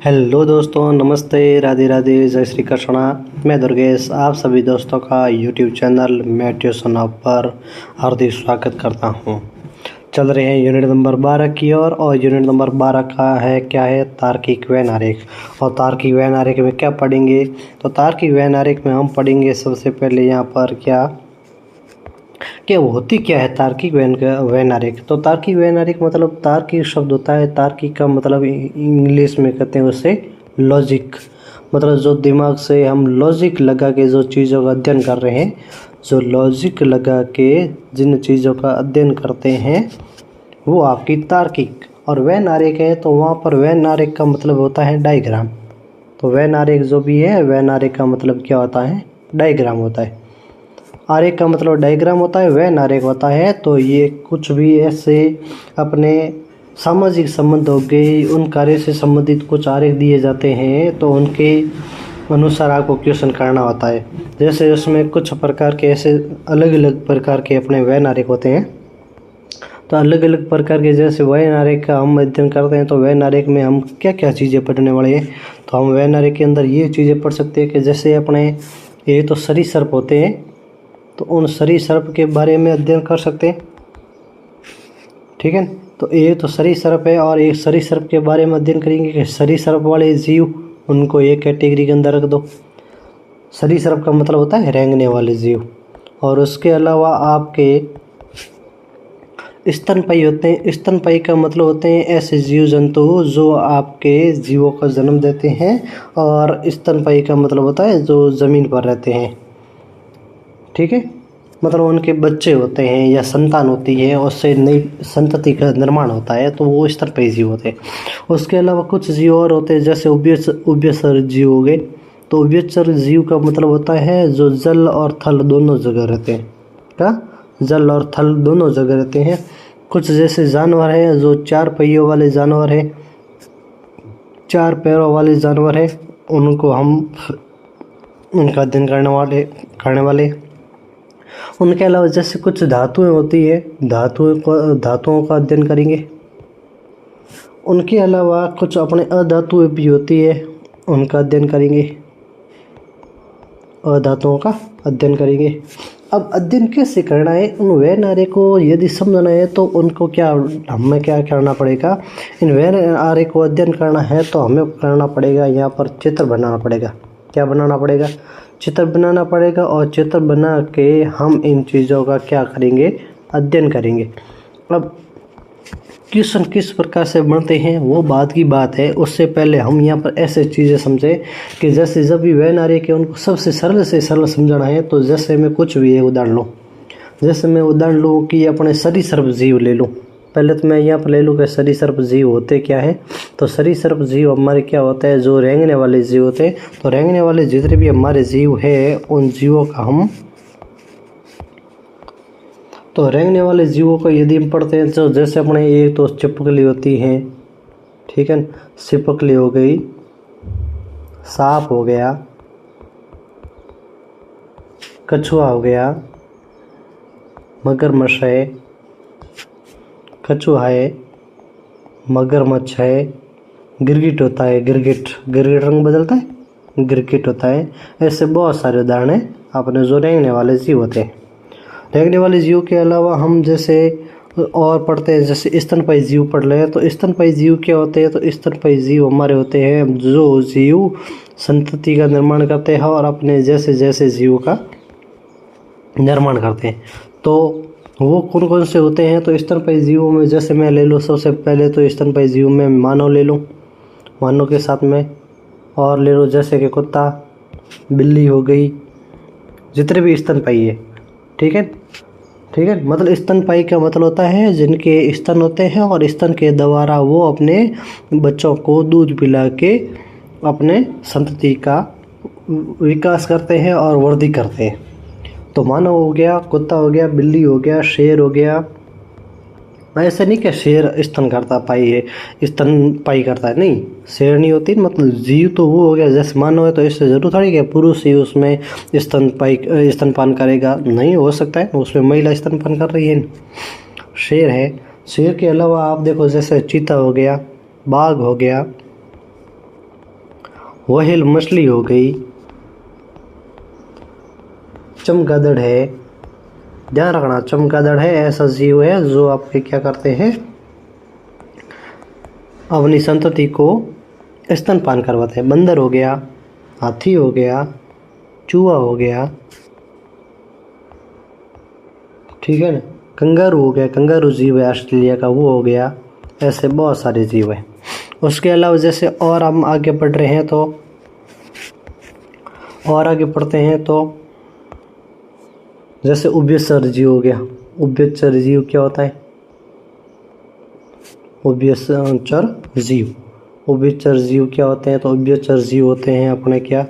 Hello दोस्तों, नमस्ते, राधे राधे, जय श्री कृष्णा। मैं दुर्गेश आप सभी दोस्तों का यूट्यूब चैनल मेडिटेशन हब पर हार्दिक स्वागत करता हूं। चल रहे हैं यूनिट नंबर 12 की ओर और यूनिट नंबर 12 का है क्या है, तार्किक व्यय आरेख। और तार्किक व्यय आरेख में क्या पढ़ेंगे, तो तार्किक व्यय आरेख में हम पढ़ेंगे सबसे पहले यहाँ पर क्या होती क्या है तार्किक व्यय आरेख। तो तार्किक व्यय आरेख मतलब तार्किक शब्द होता है। तार्किक का मतलब इंग्लिश में कहते हैं उसे लॉजिक, मतलब जो दिमाग से हम लॉजिक लगा के जो चीज़ों का अध्ययन कर रहे हैं, जो लॉजिक लगा के जिन चीज़ों का अध्ययन करते हैं वो आपकी तार्किक। और व्यय आरेख है तो वहाँ पर व्यय आरेख का मतलब होता है डायग्राम। तो व्यय आरेख जो भी है, व्यय आरेख का मतलब क्या होता है, डायग्राम होता है। आरेख का मतलब डायग्राम होता है, व्यय आरेख होता है। तो ये कुछ भी ऐसे अपने सामाजिक संबंध हो गए, उन कार्य से संबंधित कुछ आरेख दिए जाते हैं तो उनके अनुसार आपको क्वेश्चन करना होता है। जैसे उसमें कुछ प्रकार के ऐसे अलग अलग प्रकार के अपने व्यय आरेख होते हैं। तो अलग अलग प्रकार के जैसे व्यय आरेख का हम अध्ययन करते हैं तो व्यय आरेख में हम क्या क्या चीज़ें पढ़ने वाले हैं। तो हम व्यय आरेख के अंदर ये चीज़ें पढ़ सकते हैं कि जैसे अपने ये तो सरीसृप होते हैं, तो उन सरीसृप के बारे में अध्ययन कर सकते हैं। ठीक है, तो ये तो सरीसृप है और एक सरीसृप के बारे में अध्ययन करेंगे कि सरीसृप वाले जीव उनको एक कैटेगरी के अंदर रख दो। सरीसृप का मतलब होता है रेंगने वाले जीव। और उसके अलावा आपके स्तनपायी होते हैं। स्तनपायी का मतलब होते हैं ऐसे जीव जंतु जो आपके जीवों का जन्म देते हैं। और स्तनपायी का मतलब होता है जो ज़मीन पर रहते हैं। ठीक है, मतलब उनके बच्चे होते हैं या संतान होती है, उससे नई संतति का निर्माण होता है, तो वो स्तनपायी जीव होते हैं। उसके अलावा कुछ जीव और होते हैं जैसे उभयचर जीव हो गए। तो उभयचर जीव का मतलब होता है जो जल और थल दोनों जगह रहते हैं। क्या, जल और थल दोनों जगह रहते हैं। कुछ जैसे जानवर हैं जो चार पहियों वाले जानवर हैं, चार पैरों वाले जानवर हैं, उनको हम उनका अध्ययन करने वाले। उनके अलावा जैसे कुछ धातुएं होती है, धातुओं का अध्ययन करेंगे। उनके अलावा कुछ अपने अधातुएं भी होती है, उनका अध्ययन करेंगे। अधातुओं का अध्ययन करेंगे। अब अध्ययन कैसे करना है, उन व्यय आरेख को यदि समझना है तो उनको हमें क्या करना पड़ेगा, इन व्यय आरेख को अध्ययन करना है तो हमें करना पड़ेगा यहाँ पर चित्र बनाना पड़ेगा। क्या बनाना पड़ेगा, चित्र बनाना पड़ेगा। और चित्र बना के हम इन चीज़ों का क्या करेंगे, अध्ययन करेंगे। अब क्वेश्चन किस प्रकार से बनते हैं वो बात की बात है। उससे पहले हम यहाँ पर ऐसे चीज़ें समझें कि जैसे जब भी व्यय आरेख है उनको सबसे सरल से सरल समझाना है। तो जैसे मैं कुछ भी उदाहरण लूँ, जैसे मैं उदाहरण लूँ कि अपने सरीसृप जीव ले लूँ। पहले तो मैं यहाँ पर ले लूँ कि सरीसृप जीव होते क्या है। तो सरीसृप जीव हमारे क्या होता है, जो रेंगने वाले जीव होते हैं। तो रेंगने वाले जितने भी हमारे जीव है उन जीवों का हम, तो रेंगने वाले जीवों को यदि हम पढ़ते हैं तो जैसे अपने एक तो छिपकली होती है, ठीक है, छिपकली हो गई, सांप हो गया, कछुआ हो गया, मगरमच्छ है, कछुआ है, मगरमच्छ है, गिरगिट होता है, गिरगिट रंग बदलता है, गिरगिट होता है। ऐसे बहुत सारे उदाहरण हैं अपने जो रेंगने वाले जीव होते हैं। रेंगने वाले जीव के अलावा हम जैसे और पढ़ते हैं, जैसे स्तनपायी जीव पढ़ रहे हैं। तो स्तनपायी जीव क्या होते हैं, तो स्तनपायी जीव हमारे होते हैं जो जीव संतति का निर्माण करते हैं और अपने जैसे जैसे जीव का निर्माण करते हैं। तो वो कौन कौन से होते हैं, तो स्तनपायी जीवों में जैसे मैं ले लूँ सबसे पहले तो स्तनपायी जीव में मानव ले लूँ, मानव के साथ में और ले लो जैसे कि कुत्ता, बिल्ली हो गई, जितने भी स्तनपायी है। ठीक है, मतलब स्तनपायी का मतलब होता है जिनके स्तन होते हैं और स्तन के द्वारा वो अपने बच्चों को दूध पिला के अपने संतति का विकास करते हैं और वृद्धि करते हैं। तो मानव हो गया, कुत्ता हो गया, बिल्ली हो गया, शेर हो गया। ऐसे नहीं कि शेर स्तनपायी करता है, नहीं, शेर नहीं होती, मतलब जीव तो वो हो गया। जैसे मानव है तो इससे जरूर थोड़ी कि पुरुष ही उसमें स्तनपान करेगा, नहीं हो सकता है, उसमें महिला स्तनपान कर रही है। शेर है, शेर के अलावा आप देखो जैसे चीता हो गया, बाघ हो गया, व्हेल मछली हो गई। चमगादड़ है, ध्यान रखना चमगादड़ है ऐसा जीव है जो आपके क्या करते हैं, अपनी संतति को स्तनपान करवाते हैं। बंदर हो गया, हाथी हो गया, चूहा हो गया, ठीक है ना, कंगारू हो गया, कंगारू जीव है ऑस्ट्रेलिया का, वो हो गया। ऐसे बहुत सारे जीव हैं। उसके अलावा जैसे और हम आगे बढ़ रहे हैं तो और आगे बढ़ते हैं तो जैसे उभयचर जीव हो गया। उभयचर जीव क्या होता है? उभयचर जीव, उभयचर जीव क्या होते हैं? तो उभयचर जीव होते हैं अपने क्या,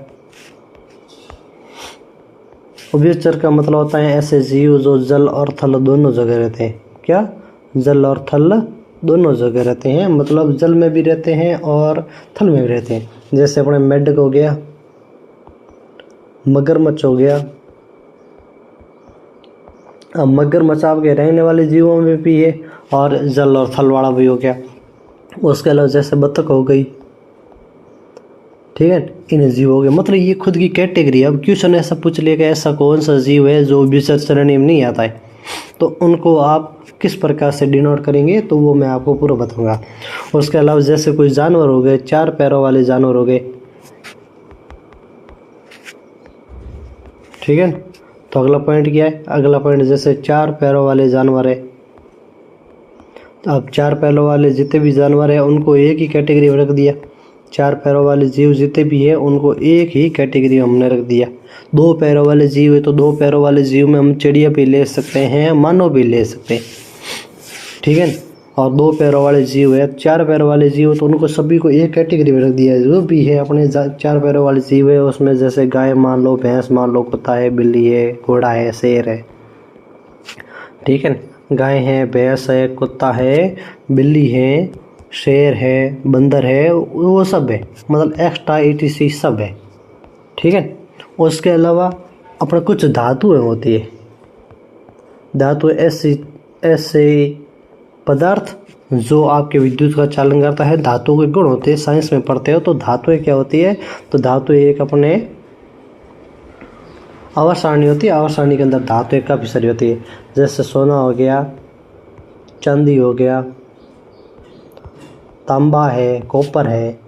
उभयचर का मतलब होता है ऐसे जीव जो जल और थल दोनों जगह रहते हैं। क्या? जल और थल दोनों जगह रहते हैं, मतलब जल में भी रहते हैं और थल में भी रहते हैं। जैसे अपने मेंढक हो गया, मगरमच्छ हो गया। अब मगरमच्छ आपके रहने वाले जीवों में भी है और जल और थल वाला भी हो गया। उसके अलावा जैसे बतख हो गई, ठीक है, इन जीव हो गए। मतलब ये खुद की कैटेगरी। अब क्वेश्चन ऐसा पूछ लिया कि ऐसा कौन सा जीव है जो उभयचर श्रेणी में नहीं आता है, तो उनको आप किस प्रकार से डिनोट करेंगे तो वो मैं आपको पूरा बताऊंगा। उसके अलावा जैसे कोई जानवर हो गए, 4 पैरों वाले जानवर हो गए, ठीक है। तो अगला पॉइंट क्या है? अगला पॉइंट जैसे 4 पैरों वाले जानवर है, तो अब 4 पैरों वाले जितने भी जानवर है उनको एक ही कैटेगरी में रख दिया। 4 पैरों वाले जीव जितने भी है उनको एक ही कैटेगरी में हमने रख दिया। 2 पैरों वाले जीव है तो 2 पैरों वाले जीव में हम चिड़िया भी ले सकते हैं, मानव भी ले सकते हैं, ठीक है। और 2 पैरों वाले जीव है, 4 पैरों वाले जीव तो उनको सभी को एक कैटेगरी में रख दिया है। जो भी है अपने 4 पैरों वाले जीव है उसमें जैसे गाय मान लो, भैंस मान लो, कुत्ता है, बिल्ली है, घोड़ा है, शेर है, ठीक है। गाय है, भैंस है, कुत्ता है, बिल्ली है, शेर है, बंदर है, वो सब है, मतलब एक्स्ट्रा ETC सब है, ठीक है। उसके अलावा अपने कुछ धातुएं होती है। धातु ऐसे पदार्थ जो आपके विद्युत का चालन करता है। धातुओं के गुण होते हैं, साइंस में पढ़ते हो तो धातुएं क्या होती है? तो धातु एक अपने आवर्त सारणी होती है। आवर्त सारणी के अंदर धातुएं काफ़ी सारी होती है। जैसे सोना हो गया, चांदी हो गया, तांबा है, कॉपर है,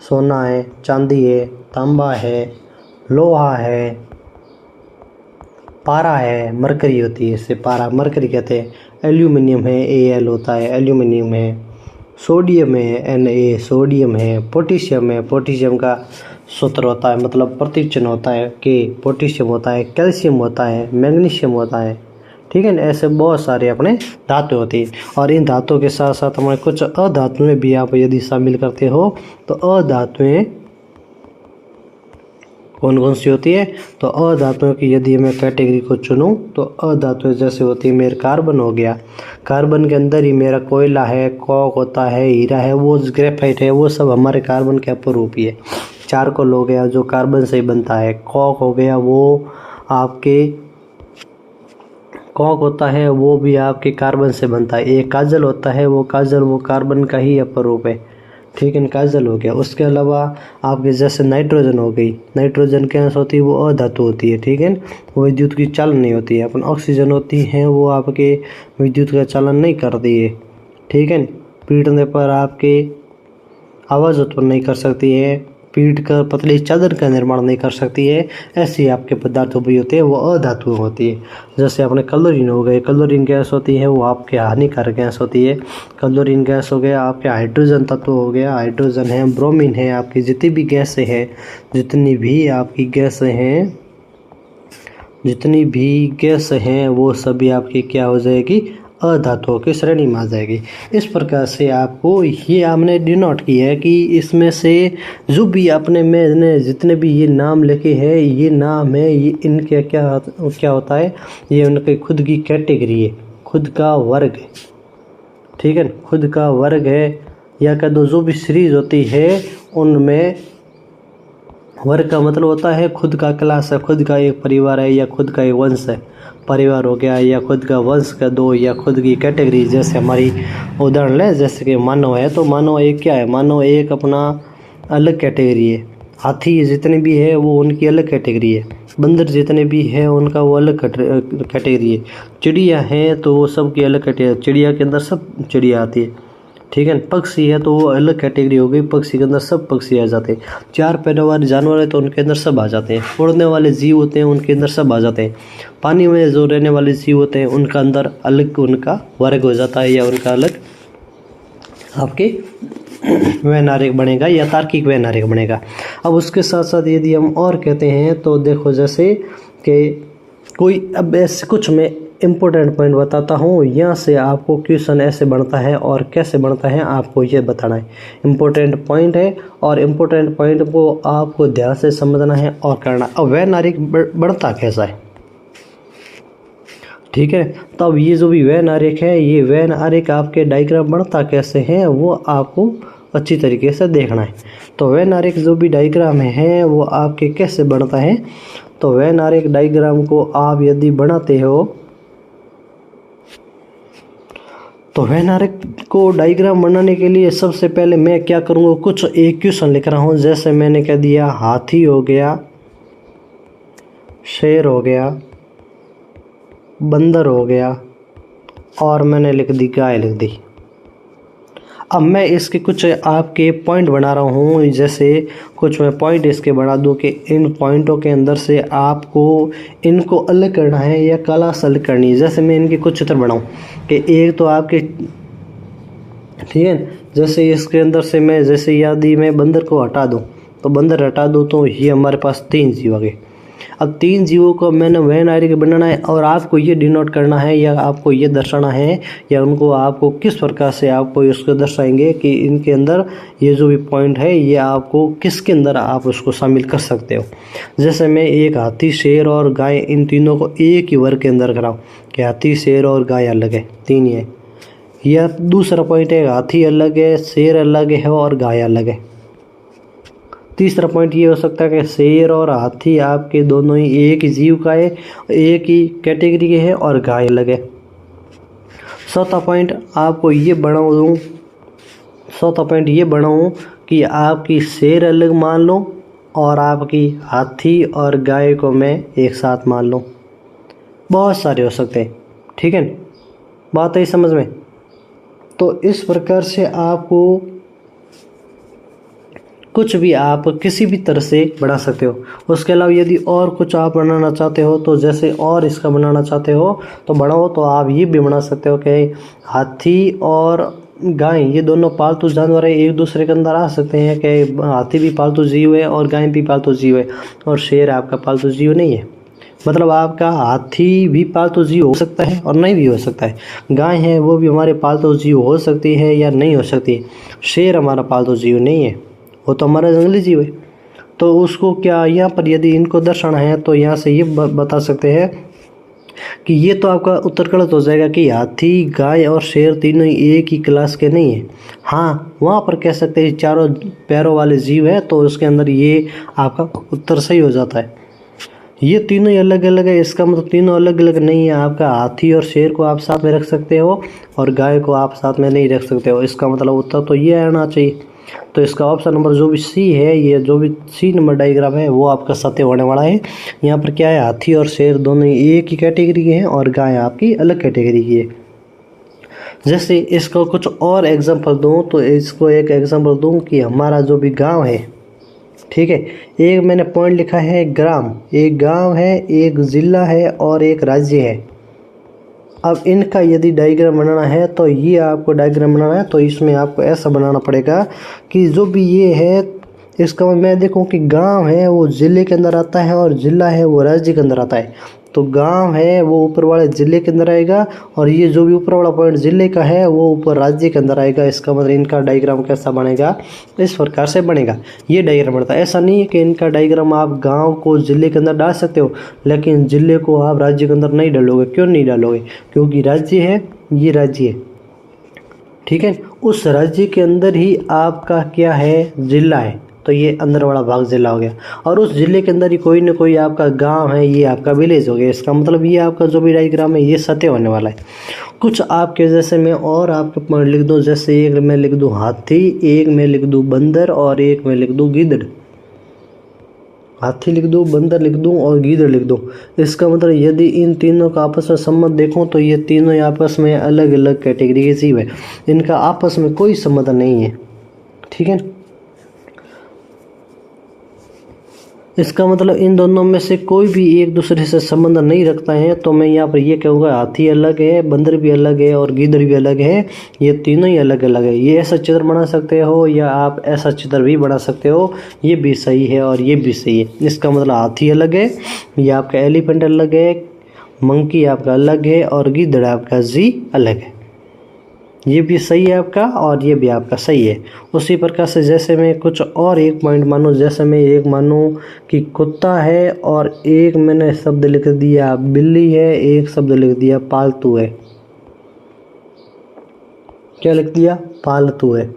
सोना है, चांदी है, तांबा है, लोहा है, पारा है, मरकरी होती है, इससे पारा मरकरी कहते हैं। एल्यूमिनियम है, Al होता है, एल्यूमिनियम है। सोडियम है, Na सोडियम है। पोटेशियम है, पोटेशियम का सूत्र होता है, मतलब प्रतीक चिन्ह होता है कि पोटेशियम होता है। कैल्शियम होता है, मैग्नीशियम होता है, ठीक है ना। ऐसे बहुत सारे अपने धातु होती है। और इन धातुओं के साथ साथ हमारे कुछ अधातुएं भी आप यदि शामिल करते हो तो अधातुएं कौन कौन सी होती है? तो अधातुओं की यदि मैं कैटेगरी को चुनूं तो अधातुएं जैसे होती है, मेरा कार्बन हो गया। कार्बन के अंदर ही मेरा कोयला है, कॉक होता है, हीरा है, वो ग्रेफाइट है, वो सब हमारे कार्बन के अपरूप ही है। चारकोल हो गया जो कार्बन से ही बनता है। कॉक हो गया वो आपके कॉक होता है वो भी आपके कार्बन से बनता है। एक काजल होता है, वो काजल वो कार्बन का ही अपरूप है, ठीक है, काजल हो गया। उसके अलावा आपके जैसे नाइट्रोजन हो गई। नाइट्रोजन क्या होती है? वो अधातु होती है, ठीक है, वो विद्युत की चालन नहीं होती है। अपन ऑक्सीजन होती है वो आपके विद्युत का चालन नहीं करती है, ठीक है। पीटने पर आपके आवाज़ उत्पन्न नहीं कर सकती है, पीट कर पतली चादर का निर्माण नहीं कर सकती है। ऐसी आपके पदार्थ भी होते हैं, वो अधातु होती है। जैसे अपने क्लोरीन हो गए। क्लोरीन गैस होती है वो आपके हानिकारक गैस होती है। क्लोरीन गैस हो गया आपके हाइड्रोजन तत्व हो गया, हाइड्रोजन है, ब्रोमीन है, आपकी जितनी भी गैसें हैं, जितनी भी आपकी गैसें हैं, जितनी भी गैस हैं वो सभी आपकी क्या हो जाएगी? अधातुओं की श्रेणी में आ जाएगी। इस प्रकार से आपको ये हमने डिनोट किया है कि इसमें से जो भी आपने मैंने जितने भी ये नाम लिखे हैं, ये नाम है, ये इनके क्या होता है? ये उनके खुद की कैटेगरी है, खुद का वर्ग है, ठीक है, खुद का वर्ग है। या कह दो जो भी सीरीज होती है उनमें वर्ग का मतलब होता है खुद का क्लास है, खुद का एक परिवार है या खुद का एक वंश है। परिवार हो गया या खुद का वंश का दो या खुद की कैटेगरी। जैसे हमारी उदाहरण लें, जैसे कि मानव है तो मानव एक क्या है? मानव एक अपना अलग कैटेगरी है। हाथी जितने भी है वो उनकी अलग कैटेगरी है। बंदर जितने भी है उनका वो अलग कैटेगरी है। चिड़िया हैं तो वो सब की अलग कैटेगरी, चिड़िया के अंदर सब चिड़िया आती है, ठीक है। पक्षी है तो वो अलग कैटेगरी हो गई, पक्षी के अंदर सब पक्षी आ जाते हैं। चार पैरों वाले जानवर है तो उनके अंदर सब आ जाते हैं। उड़ने वाले जीव होते हैं उनके अंदर सब आ जाते हैं। पानी में जो रहने वाले जीव होते हैं उनका अंदर अलग उनका वर्ग हो जाता है, या उनका अलग आपके वैनारिक बनेगा या तार्किक वैनारिक बनेगा। अब उसके साथ साथ यदि हम और कहते हैं तो देखो, जैसे कि कोई, अब ऐसे कुछ मैं इम्पोर्टेंट पॉइंट बताता हूँ, यहाँ से आपको क्वेश्चन ऐसे बनता है और कैसे बनता है आपको ये बताना है। इम्पोर्टेंट पॉइंट है और इम्पोर्टेंट पॉइंट को आपको ध्यान से समझना है और करना। अब वैनारिक बढ़ता कैसा है, ठीक है। तो अब ये जो भी वैनारिक है, ये वैनारिक आपके डायग्राम बनता कैसे है वो आपको अच्छी तरीके से देखना है। तो वैनारिक जो भी डायग्राम है वो आपके कैसे बनता है, तो वैनारिक डायग्राम को आप यदि बनाते हो तो वैनारिक को डायग्राम बनाने के लिए सबसे पहले मैं क्या करूँगा, कुछ एक क्वेश्चन लिख रहा हूँ। जैसे मैंने कह दिया हाथी हो गया, शेर हो गया, बंदर हो गया और मैंने लिख दी गाय लिख दी। अब मैं इसके कुछ आपके पॉइंट बना रहा हूँ, जैसे कुछ मैं पॉइंट इसके बना दूँ कि इन पॉइंटों के अंदर से आपको इनको अलग करना है या क्लास अलग करनी है। जैसे मैं इनके कुछ चित्र बनाऊँ कि एक तो आपके, ठीक है, जैसे इसके अंदर से मैं, जैसे यदि मैं बंदर को हटा दूँ तो बंदर हटा दूँ तो ये हमारे पास 3 जीव आ गए। अब 3 जीवों को मैंने वैनारिक बनाना है और आपको ये डिनोट करना है या आपको ये दर्शाना है, या उनको आपको किस प्रकार से आपको इसको दर्शाएंगे कि इनके अंदर ये जो भी पॉइंट है ये आपको किसके अंदर आप उसको शामिल कर सकते हो। जैसे मैं एक हाथी, शेर और गाय, इन तीनों को एक ही वर्ग के अंदर कराऊँ कि हाथी, शेर और गाय अलग है, 3 ही है। या दूसरा पॉइंट है हाथी अलग है, शेर अलग है और गाय अलग है। तीसरा पॉइंट ये हो सकता है कि शेर और हाथी आपके दोनों ही एक ही जीव का है, एक ही कैटेगरी के हैं और गाय अलग है। चौथा पॉइंट आपको ये बनाऊँ, चौथा पॉइंट ये बनाऊँ कि आपकी शेर अलग मान लो और आपकी हाथी और गाय को मैं एक साथ मान लूँ। बहुत सारे हो सकते हैं, ठीक है, बात है समझ में। तो इस प्रकार से आपको कुछ भी आप किसी भी तरह से बना सकते हो। उसके अलावा यदि और कुछ आप बनाना चाहते हो तो जैसे और इसका बनाना चाहते हो तो बनाओ, तो आप ये भी बना सकते हो कि हाथी और गाय ये दोनों पालतू जानवर है, एक दूसरे के अंदर आ सकते हैं कि हाथी भी पालतू जीव है और गाय भी पालतू जीव है और शेर आपका पालतू जीव नहीं है। मतलब आपका हाथी भी पालतू जीव हो सकता है और नहीं भी हो सकता है। गाय है वो भी हमारे पालतू जीव हो सकती है या नहीं हो सकती। शेर हमारा पालतू जीव नहीं है, वो तो हमारा जंगली जीव है। तो उसको क्या यहाँ पर यदि इनको दर्शाना है तो यहाँ से ये बता सकते हैं कि ये तो आपका उत्तर गलत हो जाएगा कि हाथी, गाय और शेर तीनों ही एक ही क्लास के नहीं है। हाँ, वहाँ पर कह सकते हैं चारों पैरों वाले जीव है, तो उसके अंदर ये आपका उत्तर सही हो जाता है। ये तीनों ही अलग अलग है, इसका मतलब तीनों अलग अलग नहीं है। आपका हाथी और शेर को आप साथ में रख सकते हो और गाय को आप साथ में नहीं रख सकते हो। इसका मतलब उत्तर तो ये आना चाहिए। तो इसका ऑप्शन नंबर जो भी सी है, ये जो भी सी नंबर डायग्राम है वो आपका सत्य होने वाला है। यहाँ पर क्या है, हाथी और शेर दोनों ही एक ही कैटेगरी के हैं और गाय आपकी अलग कैटेगरी की है। जैसे इसको कुछ और एग्जांपल दूँ तो इसको एक एग्जांपल दूँ कि हमारा जो भी गांव है, ठीक है, एक मैंने पॉइंट लिखा है ग्राम, एक गांव है, एक ज़िला है और एक राज्य है। अब इनका यदि डायग्राम बनाना है तो ये आपको डायग्राम बनाना है तो इसमें आपको ऐसा बनाना पड़ेगा कि जो भी ये है इसका मैं देखूं कि गांव है वो ज़िले के अंदर आता है और ज़िला है वो राज्य के अंदर आता है। तो गांव है वो ऊपर वाले ज़िले के अंदर आएगा और ये जो भी ऊपर वाला पॉइंट ज़िले का है वो ऊपर राज्य के अंदर आएगा। इसका मतलब इनका डायग्राम कैसा बनेगा, इस प्रकार से बनेगा। ये डायग्राम बनता है। ऐसा नहीं है कि इनका डायग्राम आप गांव को ज़िले के अंदर डाल सकते हो लेकिन ज़िले को आप राज्य के अंदर नहीं डालोगे। क्यों नहीं डालोगे, क्योंकि राज्य है, ये राज्य है, ठीक है, उस राज्य के अंदर ही आपका क्या है, ज़िला है। तो ये अंदर वाला भाग जिला हो गया। और उस जिले के अंदर ही कोई ना कोई आपका गांव है, ये आपका विलेज हो गया। इसका मतलब ये आपका जो भी डायग्राम है ये सत्य होने वाला है। कुछ आपके जैसे मैं और आपके पॉइंट लिख दूँ, जैसे एक मैं लिख दूँ हाथी, एक मैं लिख दूँ बंदर और एक मैं लिख दूँ गीदड़। हाथी लिख दूँ, बंदर लिख दूँ और गीदड़ लिख दूँ। इसका मतलब यदि इन तीनों का आपस में संबंध देखूँ तो ये तीनों आपस में अलग अलग कैटेगरी के जीव है, इनका आपस में कोई संबंध नहीं है। ठीक है, इसका मतलब इन दोनों में से कोई भी एक दूसरे से संबंध नहीं रखता है। तो मैं यहाँ पर ये कहूँगा हाथी अलग है, बंदर भी अलग है और गीदड़ भी अलग है, ये तीनों ही अलग अलग है। ये ऐसा चित्र बना सकते हो या आप ऐसा चित्र भी बना सकते हो, ये भी सही है और ये भी सही है। इसका मतलब हाथी अलग है, ये आपका एलिफेंट अलग है, मंकी आपका अलग है और गीदड़ आपका जी अलग है। ये भी सही है आपका और ये भी आपका सही है। उसी प्रकार से जैसे मैं कुछ और एक पॉइंट मानूँ, जैसे मैं एक मानूँ कि कुत्ता है और एक मैंने शब्द लिख दिया बिल्ली है, एक शब्द लिख दिया पालतू है। क्या लिख दिया? पालतू है।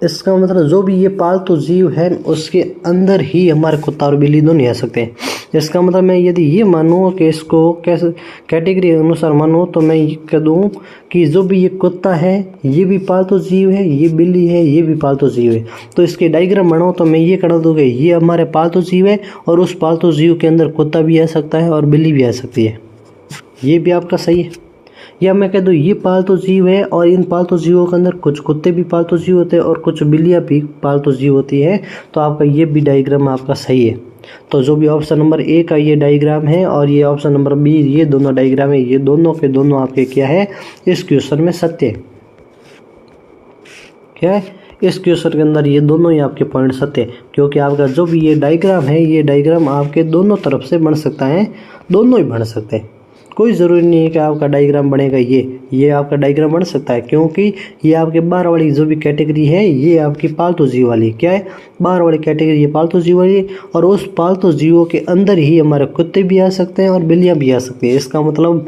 इसका मतलब जो भी ये पालतू जीव है उसके अंदर ही हमारे कुत्ता और बिल्ली दोनों आ सकते हैं। इसका मतलब मैं यदि ये मानूँ कि इसको कैसे कैटेगरी अनुसार मानूँ तो मैं ये कह दूँ कि जो भी ये कुत्ता है ये भी पालतू जीव है, ये बिल्ली है ये भी पालतू जीव है। तो इसके डायग्राम बनाओ तो मैं ये कर दूँगा ये हमारे पालतू जीव है और उस पालतू जीव के अंदर कुत्ता भी आ सकता है और बिल्ली भी आ सकती है। ये भी आपका सही है। या मैं कह दूँ ये पालतू जीव है और इन पालतू जीवों के अंदर कुछ कुत्ते भी पालतू जीव होते हैं और कुछ बिल्लियाँ भी पालतू जीव होती है। तो आपका ये भी डायग्राम आपका सही है। तो जो भी ऑप्शन नंबर ए का ये डायग्राम है और ये ऑप्शन नंबर बी, ये दोनों डायग्राम है, ये दोनों के दोनों आपके क्या है इस क्वेश्चन में सत्य है। क्या है इस क्वेश्चन के अंदर ये दोनों ही आपके पॉइंट सत्य है, क्योंकि आपका जो भी ये डायग्राम है ये डायग्राम आपके दोनों तरफ से बन सकता है, दोनों ही बन सकते हैं। कोई ज़रूरी नहीं है कि आपका डायग्राम बनेगा ये आपका डायग्राम बन सकता है, क्योंकि ये आपके बाहर वाली जो भी कैटेगरी है ये आपकी पालतू जीव वाली क्या है, बाहर वाली कैटेगरी ये पालतू जीव वाली, और उस पालतू जीवों के अंदर ही हमारे कुत्ते भी आ सकते हैं और बिल्लियाँ भी आ सकती हैं। इसका मतलब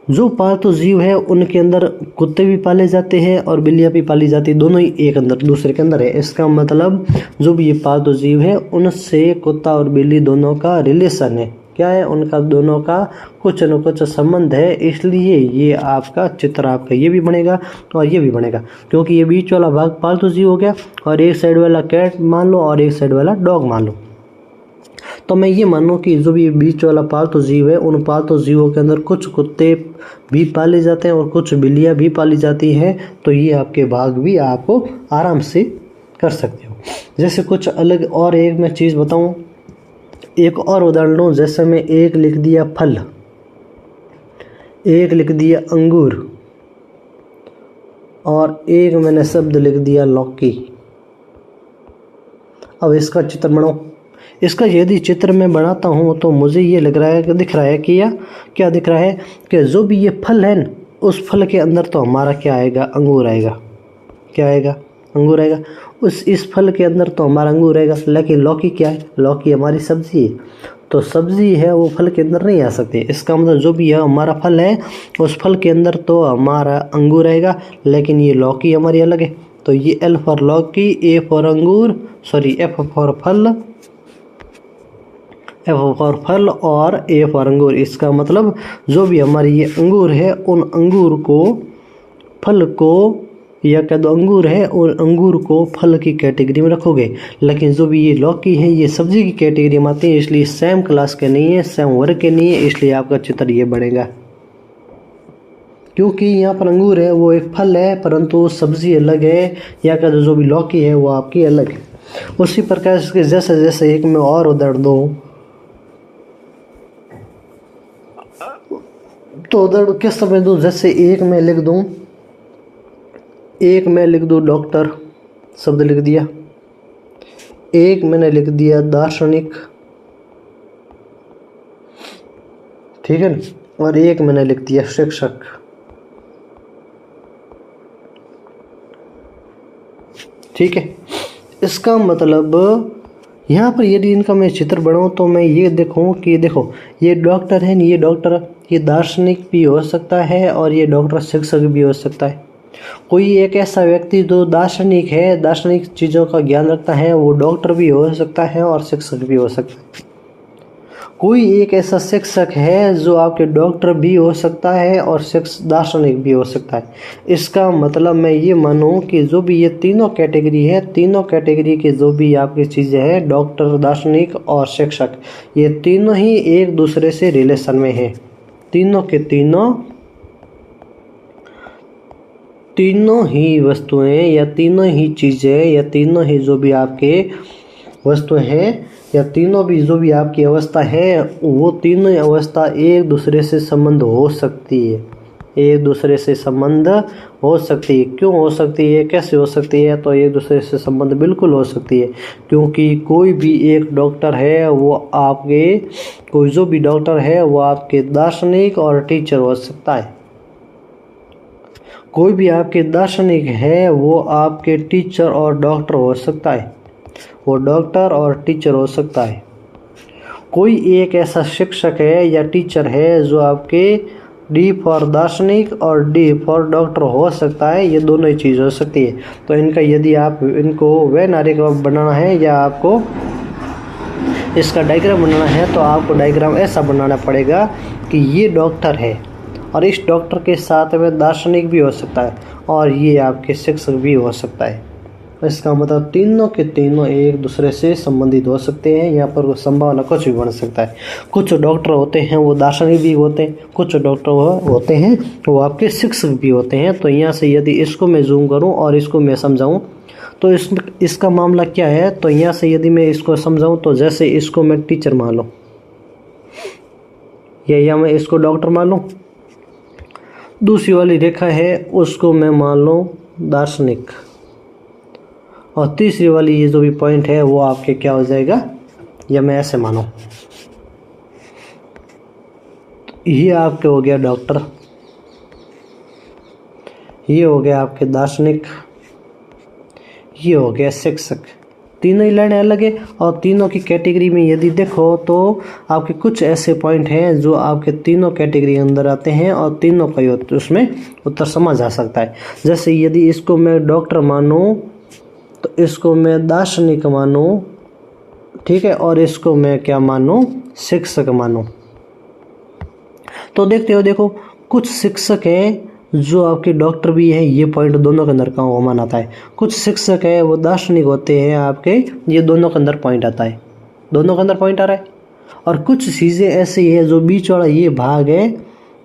जो पालतू जीव है उनके अंदर कुत्ते भी पाले जाते हैं और बिल्लियाँ भी पाली जाती है, दोनों ही एक अंदर दूसरे के अंदर है। इसका मतलब जो भी ये पालतू जीव है उनसे कुत्ता और बिल्ली दोनों का रिलेशन है, क्या है उनका दोनों का कुछ न कुछ संबंध है। इसलिए ये आपका चित्र आपका ये भी बनेगा और ये भी बनेगा, क्योंकि ये बीच वाला भाग पालतू जीव हो गया और एक साइड वाला कैट मान लो और एक साइड वाला डॉग मान लो। तो मैं ये मानूँ कि जो भी बीच वाला पालतू जीव है उन पालतू जीवों के अंदर कुछ कुत्ते भी पाले जाते हैं और कुछ बिल्लियाँ भी पाली जाती हैं, तो ये आपके भाग भी आपको आराम से कर सकते हो। जैसे कुछ अलग और एक मैं चीज़ बताऊँ, एक और उदाहरण लूँ, जैसे मैं एक लिख दिया फल, एक लिख दिया अंगूर और एक मैंने शब्द लिख दिया लौकी। अब इसका चित्र बनाओ। इसका यदि चित्र मैं बनाता हूँ तो मुझे ये लग रहा है कि दिख रहा है कि या क्या दिख रहा है कि जो भी ये फल है उस फल के अंदर तो हमारा क्या आएगा, अंगूर आएगा। क्या आएगा? अंगूर आएगा। इस फल के अंदर तो हमारा अंगूर आएगा, लेकिन लौकी क्या है? लौकी हमारी सब्जी है, तो सब्जी है वो फल के अंदर नहीं आ सकती। इसका मतलब जो भी है हमारा फल है उस फल के अंदर तो हमारा अंगूर आएगा, लेकिन ये लौकी हमारी अलग है। तो ये एल फॉर लौकी, ए फॉर अंगूर, सॉरी एफ फॉर फल, एफ फॉर फल और ए फॉर अंगूर। इसका मतलब जो भी हमारी ये अंगूर है उन अंगूर को, फल को, या कह दो अंगूर है और अंगूर को फल की कैटेगरी में रखोगे, लेकिन जो भी ये लौकी है ये सब्जी की कैटेगरी में आती है, इसलिए सेम क्लास के नहीं है, सेम वर्ग के नहीं है, इसलिए आपका चित्र ये बनेगा। क्योंकि यहाँ पर अंगूर है वो एक फल है परंतु सब्जी अलग है, या कह दो जो भी लौकी है वो आपकी अलग है। उसी प्रकार से जैसे जैसे एक में और उदाहरण दूँ तो उधर किस समय दूँ, जैसे एक मैं लिख दूँ, एक मैं लिख दूँ डॉक्टर, शब्द लिख दिया, एक मैंने लिख दिया दार्शनिक, ठीक है, और एक मैंने लिख दिया शिक्षक। ठीक है, इसका मतलब यहाँ पर यदि इनका मैं चित्र बनाऊँ तो मैं ये देखूँ कि देखो ये डॉक्टर है, ये डॉक्टर, ये दार्शनिक भी हो सकता है और ये डॉक्टर शिक्षक भी हो सकता है। कोई एक ऐसा व्यक्ति जो दार्शनिक है, दार्शनिक चीज़ों का ज्ञान रखता है, वो डॉक्टर भी हो सकता है और शिक्षक भी हो सकता है। कोई एक ऐसा शिक्षक है जो आपके डॉक्टर भी हो सकता है और दार्शनिक भी हो सकता है। इसका मतलब मैं ये मानूं कि जो भी ये तीनों कैटेगरी है, तीनों कैटेगरी के जो भी आपकी चीज़ें हैं, डॉक्टर, दार्शनिक और शिक्षक, ये तीनों ही एक दूसरे से रिलेशन में हैं। तीनों के तीनों ही वस्तुएं या तीनों ही चीज़ें या तीनों ही जो भी आपके वस्तुएं हैं या तीनों भी जो भी आपकी अवस्था है, वो तीनों ही अवस्था एक दूसरे से संबंध हो सकती है। एक दूसरे से संबंध हो सकती है। क्यों हो सकती है, कैसे हो सकती है? तो एक दूसरे से संबंध बिल्कुल हो सकती है, क्योंकि कोई भी एक डॉक्टर है वो आपके, कोई जो भी डॉक्टर है वो आपके दार्शनिक और टीचर हो सकता है। कोई भी आपके दार्शनिक है वो आपके टीचर और डॉक्टर हो सकता है। वो डॉक्टर और टीचर हो सकता है। कोई एक ऐसा शिक्षक है या टीचर है जो आपके डी फॉर दार्शनिक और डी फॉर डॉक्टर हो सकता है। ये दोनों ही चीज़ हो सकती है। तो इनका यदि आप इनको वेन आरेग्राफ बनाना है या आपको इसका डायग्राम बनाना है, तो आपको डायग्राम ऐसा बनाना पड़ेगा कि ये डॉक्टर है और इस डॉक्टर के साथ में दार्शनिक भी हो सकता है और ये आपके शिक्षक भी हो सकता है। इसका मतलब तीनों के तीनों एक दूसरे से संबंधित हो सकते हैं। यहाँ पर संभावना कुछ भी बन सकता है। कुछ डॉक्टर होते हैं वो दार्शनिक भी होते हैं, कुछ डॉक्टर होते हैं वो आपके शिक्षक भी होते हैं। तो यहाँ से यदि इसको मैं जूम करूँ और इसको मैं समझाऊँ तो इसका मामला क्या है। तो यहाँ से यदि मैं इसको समझाऊँ तो जैसे इसको मैं टीचर मान लूँ या मैं इसको डॉक्टर मान लूँ, दूसरी वाली रेखा है उसको मैं मान लूँ दार्शनिक, और तीसरी वाली ये जो भी पॉइंट है वो आपके क्या हो जाएगा, या मैं ऐसे मानो ये आपके हो गया डॉक्टर, ये हो गया आपके दार्शनिक, ये हो गया शिक्षक। तीनों ही लाइनें अलग है और तीनों की कैटेगरी में यदि देखो तो आपके कुछ ऐसे पॉइंट हैं जो आपके तीनों कैटेगरी के अंदर आते हैं और तीनों का ही उसमें उत्तर समझ आ सकता है। जैसे यदि इसको मैं डॉक्टर मानूं तो इसको मैं दार्शनिक मानूं, ठीक है, और इसको मैं क्या मानूं, शिक्षक मानूं। तो देखते हो, देखो कुछ शिक्षक हैं जो आपके डॉक्टर भी हैं, ये पॉइंट दोनों के अंदर का कॉमन आता है। कुछ शिक्षक है वो दार्शनिक होते हैं आपके, ये दोनों के अंदर पॉइंट आता है, दोनों के अंदर पॉइंट आ रहा है। और कुछ चीज़ें ऐसी है जो बीच वाला ये भाग है,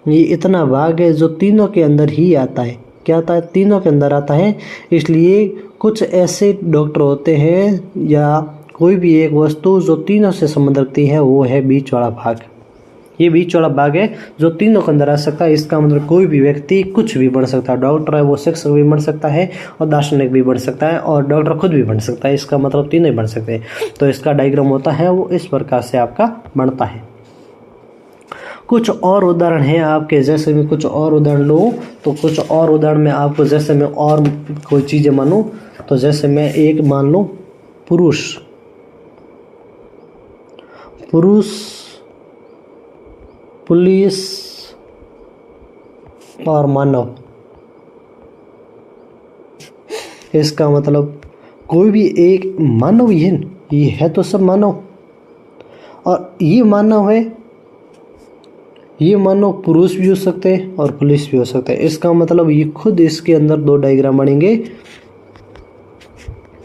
ये इतना भाग है जो तीनों के अंदर ही आता है। क्या आता है, तीनों के अंदर आता है। इसलिए कुछ ऐसे डॉक्टर होते हैं या कोई भी एक वस्तु जो तीनों से संबंध रखती है, वो है बीच वाला भाग। ये बीच वाला भाग है जो तीनों के अंदर आ सकता है। इसका मतलब कोई भी व्यक्ति कुछ भी बन सकता है। डॉक्टर है वो शिक्षक भी बन सकता है और दार्शनिक भी बन सकता है और डॉक्टर खुद भी बन सकता है। इसका मतलब तीनों ही बन सकते हैं। तो इसका डायग्राम होता है वो इस प्रकार से आपका बनता है। कुछ और उदाहरण हैं आपके, जैसे मैं कुछ और उदाहरण लूँ तो कुछ और उदाहरण में आपको, जैसे मैं और कोई चीज़ें मानूँ तो जैसे मैं एक मान लूँ पुरुष, पुलिस और मानव। इसका मतलब कोई भी एक मानव ही है, ये है तो सब मानव, और ये मानव है, ये मानव पुरुष भी हो सकते हैं और पुलिस भी हो सकते हैं। इसका मतलब ये खुद इसके अंदर दो डायग्राम बनेंगे।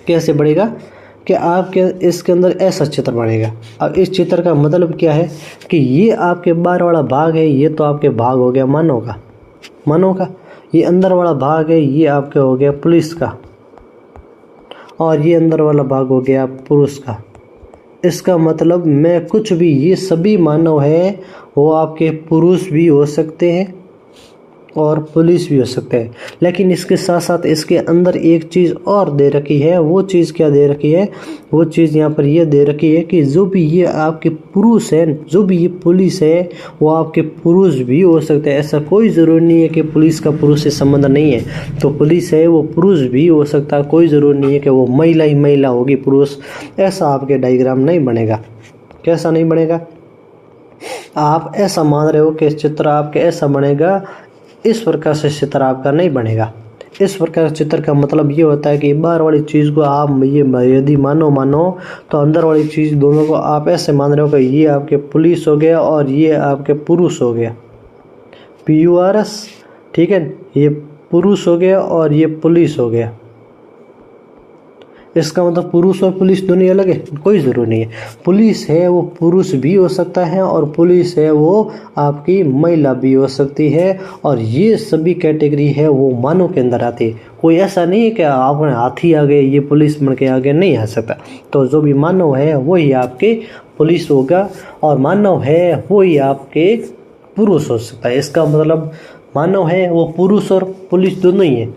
कैसे बढ़ेगा कि आपके इसके अंदर ऐसा चित्र बनेगा। अब इस चित्र का मतलब क्या है कि ये आपके बाहर वाला भाग है, ये तो आपके भाग हो गया मानव का। ये अंदर वाला भाग है, ये आपके हो गया पुलिस का, और ये अंदर वाला भाग हो गया पुरुष का। इसका मतलब मैं कुछ भी, ये सभी मानव है, वो आपके पुरुष भी हो सकते हैं और पुलिस भी हो सकते हैं। लेकिन इसके साथ साथ इसके अंदर एक चीज़ और दे रखी है। वो चीज़ क्या दे रखी है, वो चीज़ यहाँ पर ये दे रखी है कि जो भी ये आपके पुरुष है, जो भी ये पुलिस है, वो आपके पुरुष भी हो सकते हैं। ऐसा कोई ज़रूरी नहीं है कि पुलिस का पुरुष से संबंध नहीं है। तो पुलिस है वो पुरुष भी हो सकता है, कोई ज़रूरी नहीं है कि वो महिला ही महिला होगी, पुरुष। ऐसा आपके डायग्राम नहीं बनेगा। कैसा नहीं बनेगा? आप ऐसा मान रहे हो कि चित्र आपके ऐसा बनेगा, इस प्रकार से चित्र आपका नहीं बनेगा। इस प्रकार चित्र का मतलब ये होता है कि बाहर वाली चीज़ को आप ये यदि मानो तो अंदर वाली चीज़ दोनों को आप ऐसे मान रहे हो कि ये आपके पुलिस हो गया और ये आपके पुरुष हो गया, PURS, ठीक है। ये पुरुष हो गया और ये पुलिस हो गया। इसका मतलब पुरुष और पुलिस दोनों अलग है? कोई ज़रूरी नहीं है। पुलिस है वो पुरुष भी हो सकता है और पुलिस है वो आपकी महिला भी हो सकती है, और ये सभी कैटेगरी है वो मानव के अंदर आती है। कोई ऐसा नहीं है कि आप हाथी आ गए ये पुलिस बन के आगे नहीं आ सकता। तो जो भी मानव है वही आपके पुलिस होगा और मानव है वही आपके पुरुष हो सकता है। इसका मतलब मानव है वो पुरुष और पुलिस दोनों ही है,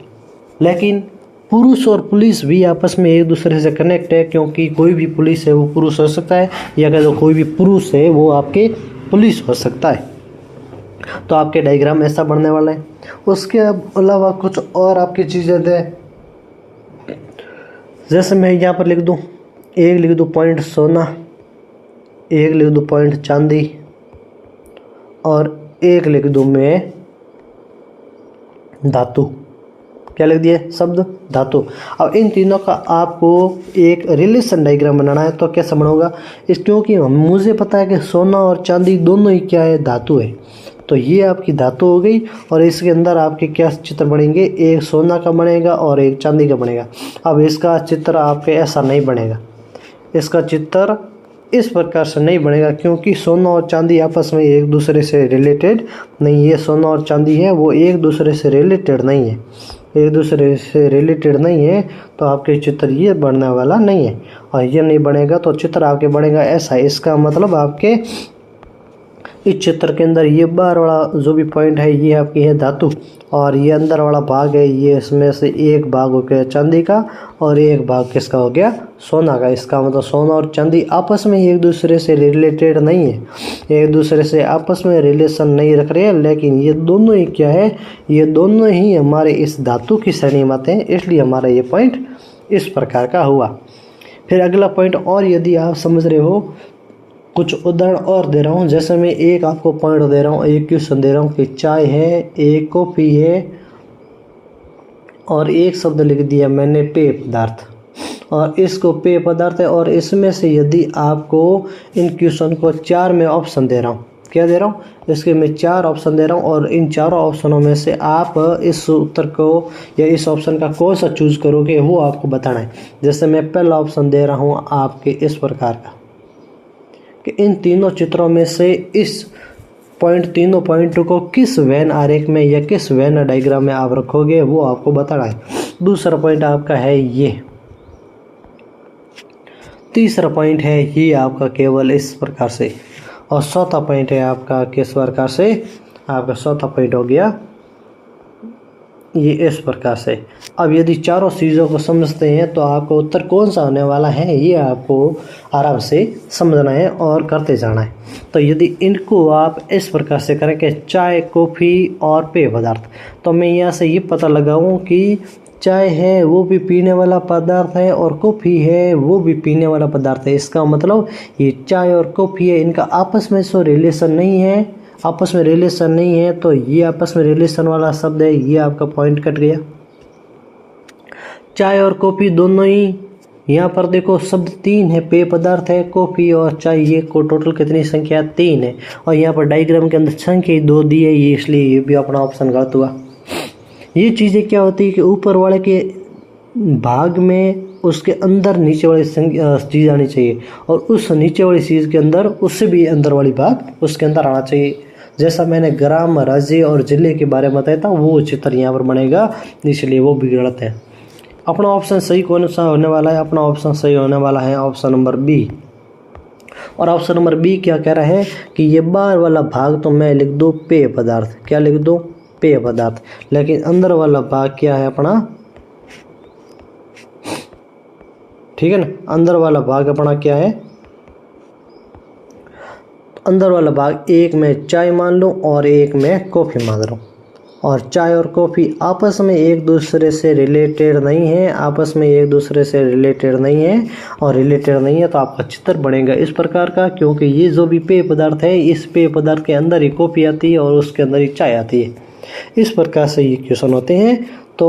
लेकिन पुरुष और पुलिस भी आपस में एक दूसरे से कनेक्ट है, क्योंकि कोई भी पुलिस है वो पुरुष हो सकता है, या कह दो कोई भी पुरुष है वो आपके पुलिस हो सकता है। तो आपके डायग्राम ऐसा बनने वाला है। उसके अलावा कुछ और आपकी चीज़ें दें, जैसे मैं यहाँ पर लिख दूँ, एक लिख दूँ पॉइंट सोना, एक लिख दूँ पॉइंट चांदी, और एक लिख दूँ मैं धातु। क्या लिख दिए? शब्द धातु। अब इन तीनों का आपको एक रिलेशन डायग्राम बनाना है। तो कैसे बनाऊंगा इस, क्योंकि मुझे पता है कि सोना और चांदी दोनों ही क्या है? धातु है। तो ये आपकी धातु हो गई, और इसके अंदर आपके क्या चित्र बनेंगे? एक सोना का बनेगा और एक चांदी का बनेगा। अब इसका चित्र आपके ऐसा नहीं बनेगा, इसका चित्र इस प्रकार से नहीं बनेगा, क्योंकि सोना और चांदी आपस में एक दूसरे से रिलेटेड नहीं है। सोना और चांदी है वो एक दूसरे से रिलेटेड नहीं है, एक दूसरे से रिलेटेड नहीं है। तो आपके चित्र ये बनने वाला नहीं है, और ये नहीं बनेगा तो चित्र आपके बनेगा ऐसा। इसका मतलब आपके इस चित्र के अंदर ये बाहर वाला जो भी पॉइंट है ये आपकी है धातु, और ये अंदर वाला भाग है ये इसमें से एक भाग हो गया चांदी का और एक भाग किसका हो गया? सोना का। इसका मतलब सोना और चांदी आपस में एक दूसरे से रिलेटेड नहीं है, एक दूसरे से आपस में रिलेशन नहीं रख रहे हैं, लेकिन ये दोनों ही क्या है? ये दोनों ही हमारे इस धातु की श्रेणी में आते हैं, इसलिए हमारा ये पॉइंट इस प्रकार का हुआ। फिर अगला पॉइंट, और यदि आप समझ रहे हो कुछ उदाहरण और दे रहा हूँ। जैसे मैं एक आपको पॉइंट दे रहा हूँ, एक क्वेश्चन दे रहा हूँ कि चाय है, एक कॉफ़ी है, और एक शब्द लिख दिया मैंने पेय पदार्थ, और इसको पेय पदार्थ है। और इसमें से यदि आपको इन क्वेश्चन को 4 में ऑप्शन दे रहा हूँ, क्या दे रहा हूँ? इसके मैं 4 ऑप्शन दे रहा हूँ, और इन चारों ऑप्शनों में से आप इस उत्तर को या इस ऑप्शन का कौन सा चूज करोगे वो आपको बताना है। जैसे मैं पहला ऑप्शन दे रहा हूँ आपके इस प्रकार का कि इन तीनों चित्रों में से इस तीनों पॉइंट को किस वेन आरेख में या किस वेन डायग्राम में आप रखोगे वो आपको बताना है। दूसरा पॉइंट आपका है ये, तीसरा पॉइंट है ये आपका केवल इस प्रकार से, और चौथा पॉइंट है आपका किस प्रकार से? आपका चौथा पॉइंट हो गया ये इस प्रकार से। अब यदि चारों चीज़ों को समझते हैं तो आपको उत्तर कौन सा होने वाला है ये आपको आराम से समझना है और करते जाना है। तो यदि इनको आप इस प्रकार से करें कि चाय, कॉफ़ी और पेय पदार्थ, तो मैं यहाँ से ये पता लगाऊँ कि चाय है वो भी पीने वाला पदार्थ है और कॉफ़ी है वो भी पीने वाला पदार्थ है। इसका मतलब ये चाय और कॉफ़ी है, इनका आपस में सो रिलेशन नहीं है, आपस में रिलेशन नहीं है, तो ये आपस में रिलेशन वाला शब्द है, ये आपका पॉइंट कट गया। चाय और कॉफ़ी दोनों ही, यहाँ पर देखो शब्द 3 है, पेय पदार्थ है, कॉफ़ी और चाय, ये को टोटल कितनी संख्या? 3 है, और यहाँ पर डायग्राम के अंदर संख्या 2 दी है, ये इसलिए ये भी अपना ऑप्शन गलत हुआ। ये चीज़ें क्या होती है कि ऊपर वाले के भाग में उसके अंदर नीचे वाली चीज़ आनी चाहिए, और उस नीचे वाली चीज़ के अंदर उससे भी अंदर वाली भाग उसके अंदर आना चाहिए। जैसा मैंने ग्राम, राज्य और जिले के बारे में बताया था वो चित्र यहाँ पर बनेगा, इसलिए वो भी गलत है। अपना ऑप्शन सही कौन सा होने वाला है? अपना ऑप्शन सही होने वाला है ऑप्शन नंबर बी। और ऑप्शन नंबर बी क्या कह रहा है कि ये बाहर वाला भाग तो मैं लिख दूँ पेय पदार्थ, क्या लिख दूँ? पेय पदार्थ, लेकिन अंदर वाला भाग क्या है अपना? ठीक है ना, अंदर वाला भाग अपना क्या है? अंदर वाला भाग एक में चाय मान लूँ और एक में कॉफ़ी मान लूँ, और चाय और कॉफ़ी आपस में एक दूसरे से रिलेटेड नहीं है, आपस में एक दूसरे से रिलेटेड नहीं है, और रिलेटेड नहीं है तो आपका चित्र बनेगा इस प्रकार का, क्योंकि ये जो भी पेय पदार्थ है इस पेय पदार्थ के अंदर ही कॉफ़ी आती है और उसके अंदर ही चाय आती है। इस प्रकार से ये क्वेश्चन होते हैं। तो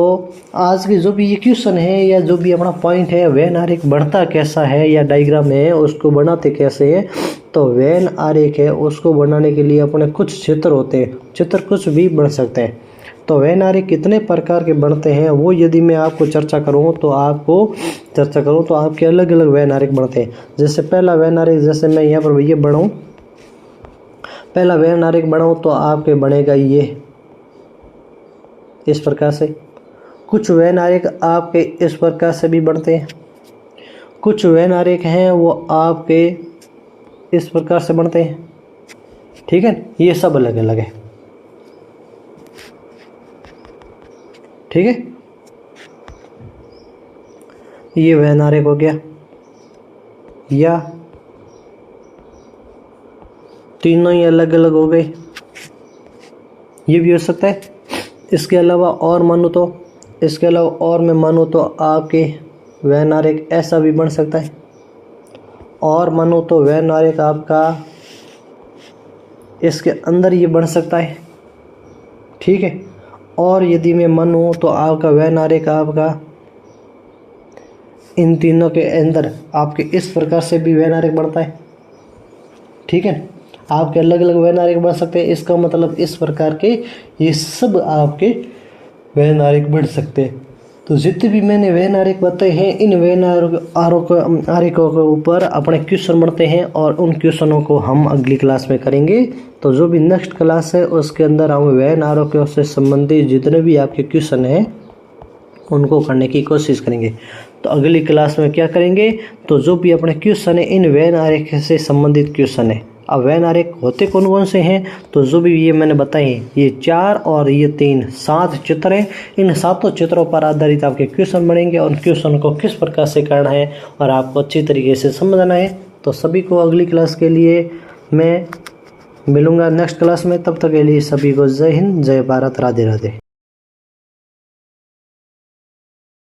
आज की जो भी ये क्वेश्चन है या जो भी अपना पॉइंट है, वेन आरेख बढ़ता कैसा है या डायग्राम है उसको बनाते कैसे हैं। तो वेन आरेख है उसको बनाने के लिए अपने कुछ चित्र होते हैं, चित्र कुछ भी बन सकते हैं। तो वेन आरेख कितने प्रकार के बनते हैं वो यदि मैं आपको चर्चा करूं तो आपके अलग अलग वेन आरेख बनते हैं। जैसे पहला वेन आरेख, जैसे मैं यहाँ पर ये बनाऊँ, पहला वेन आरेख बनाऊँ तो आपके बनेगा ये इस प्रकार से। कुछ वेन आरेख आपके इस प्रकार से भी बनते हैं, कुछ वेन आरेख हैं वो आपके इस प्रकार से बनते हैं, ठीक है। ये सब अलग अलग है, ठीक है। ये वेन आरेख हो गया, या तीनों ही अलग अलग हो गए, ये भी हो सकता है। इसके अलावा और मानो तो मैं मानूँ तो आपके वेन आरेख ऐसा भी बन सकता है, और मानो तो वेन आरेख आपका इसके अंदर ये बन सकता है, ठीक है। और यदि मैं मानूँ तो आपका वेन आरेख आपका इन तीनों के अंदर आपके इस प्रकार से भी वेन आरेख बनता है, ठीक है। आपके अलग अलग वेन आरेख बन सकते हैं। इसका मतलब इस प्रकार के ये सब आपके वेन आरेख बन सकते हैं। तो जितने भी मैंने वेन आरेख बताए हैं, इन वेन आरेखों के ऊपर अपने क्वेश्चन बनते हैं और उन क्वेश्चनों को हम अगली क्लास में करेंगे। तो जो भी नेक्स्ट क्लास है उसके अंदर हम वेन आरेखों से संबंधित जितने भी आपके क्वेश्चन हैं उनको करने की कोशिश करेंगे। तो अगली क्लास में क्या करेंगे, तो जो भी अपने क्वेश्चन है इन वेन आरेख से संबंधित क्वेश्चन है। अब वेन आरेख होते कौन कौन से हैं, तो जो भी ये मैंने बताए ये 4 और ये 3 7 चित्र हैं। इन 7 चित्रों पर आधारित आपके क्वेश्चन बनेंगे और क्वेश्चन को किस प्रकार से करना है और आपको अच्छी तरीके से समझना है। तो सभी को अगली क्लास के लिए मैं मिलूँगा नेक्स्ट क्लास में। तब तक के लिए सभी को जय हिंद, जय भारत, राधे राधे।